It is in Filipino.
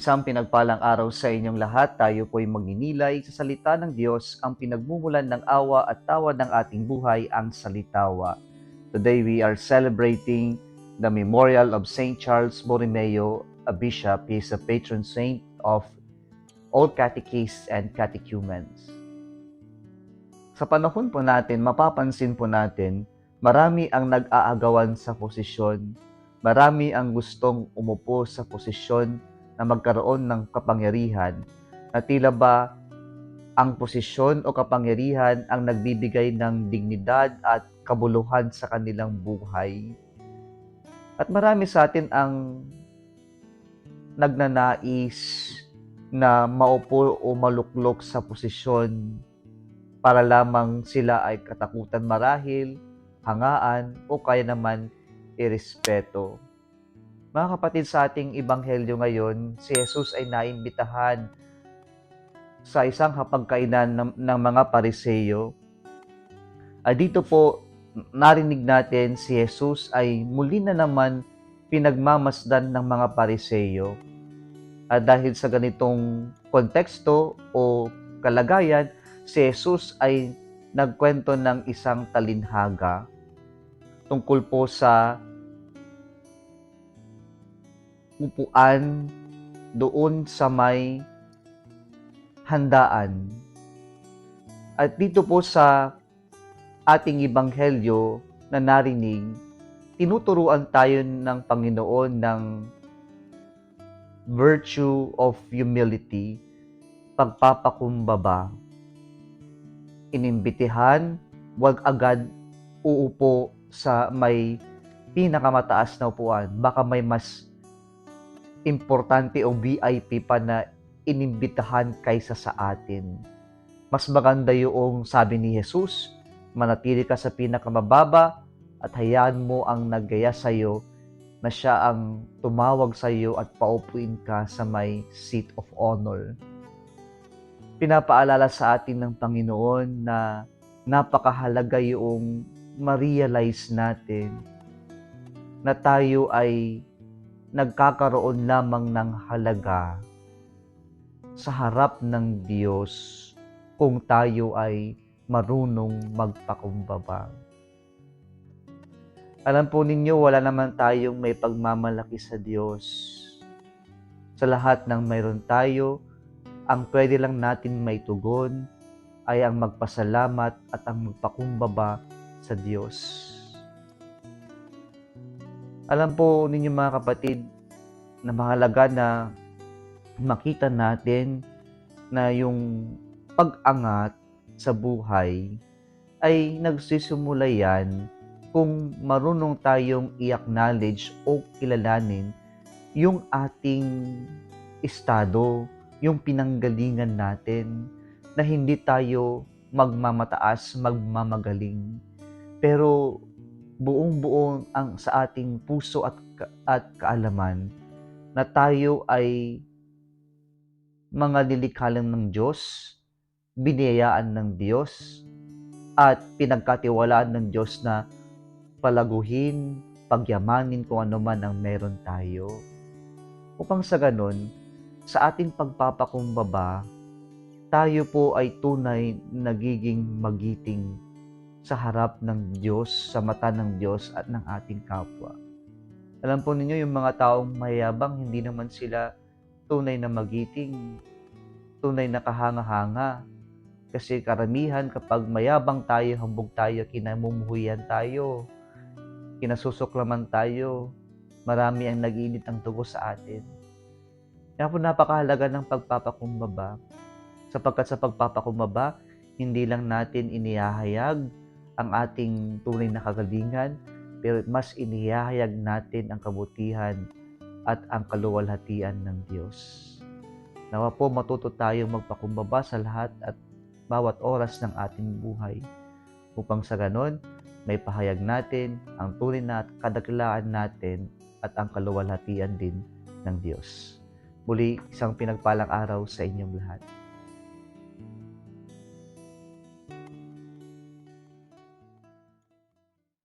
Isang pinagpalang araw sa inyong lahat. Tayo po'y magninilay sa salita ng Diyos, ang pinagmumulan ng awa at tawa ng ating buhay, ang salitawa. Today we are celebrating the memorial of Saint Charles Borromeo, a bishop. He is a patron saint of all catechists and catechumens. Sa panahon po natin, mapapansin po natin, marami ang nag-aagawan sa posisyon. Marami ang gustong umupo sa posisyon na magkaroon ng kapangyarihan, na tila ba ang posisyon o kapangyarihan ang nagbibigay ng dignidad at kabuluhan sa kanilang buhay. At marami sa atin ang nagnanais na maupo o maluklok sa posisyon para lamang sila ay katakutan marahil, hangaan, o kaya naman irespeto. Mga kapatid, sa ating ebanghelyo ngayon, si Jesus ay naimbitahan sa isang hapagkainan ng mga Pariseo. Dito po, narinig natin si Jesus ay muli na naman pinagmamasdan ng mga Pariseo. Dahil sa ganitong konteksto o kalagayan, si Jesus ay nagkwento ng isang talinhaga tungkol po sa upuan doon sa may handaan. At dito po sa ating ebanghelyo na narinig, tinuturuan tayo ng Panginoon ng virtue of humility, pagpapakumbaba. Inimbitihan, wag agad uupo sa may pinakamataas na upuan. Baka may mas importante o VIP pa na inimbitahan kaysa sa atin. Mas maganda yung sabi ni Jesus, manatili ka sa pinakamababa at hayaan mo ang naggaya sa iyo na siya ang tumawag sa iyo at paupuin ka sa may seat of honor. Pinapaalala sa atin ng Panginoon na napakahalaga yung ma-realize natin na tayo ay nagkakaroon lamang ng halaga sa harap ng Diyos kung tayo ay marunong magpakumbaba. Alam po ninyo, wala naman tayong may pagmamalaki sa Diyos. Sa lahat ng mayroon tayo, ang pwede lang natin may tugon ay ang magpasalamat at ang magpakumbaba sa Diyos. Alam po ninyo mga kapatid, na mahalaga na makita natin na yung pag-angat sa buhay ay nagsisimula yan kung marunong tayong i-acknowledge o kilalanin yung ating estado, yung pinanggalingan natin, na hindi tayo magmamataas, magmamagaling. Pero buong-buo ang sa ating puso at kaalaman na tayo ay mga lilikhalan ng Diyos, biniyayaan ng Diyos, at pinagkatiwalaan ng Diyos na palaguhin, pagyamanin kung ano man ang meron tayo. Upang sa ganun, sa ating pagpapakumbaba, tayo po ay tunay nagiging magiting sa harap ng Diyos, sa mata ng Diyos at ng ating kapwa. Alam po ninyo, yung mga taong mayabang, hindi naman sila tunay na magiting, tunay na kahanga-hanga. Kasi karamihan kapag mayabang tayo, hambog tayo, kinamumuhuyan tayo, kinasusuklaman tayo, marami ang nag-iinit ang dugo sa atin. Kaya po napakahalaga ng pagpapakumbaba, sapagkat sa pagpapakumbaba, hindi lang natin inihahayag ang ating tunay na kagalingan, pero mas inihahayag natin ang kabutihan at ang kaluwalhatian ng Diyos. Nawa po matuto tayong magpakumbaba sa lahat at bawat oras ng ating buhay, upang sa ganon, may pahayag natin ang tunay na kadaklaan natin at ang kaluwalhatian din ng Diyos. Muli, isang pinagpalang araw sa inyong lahat.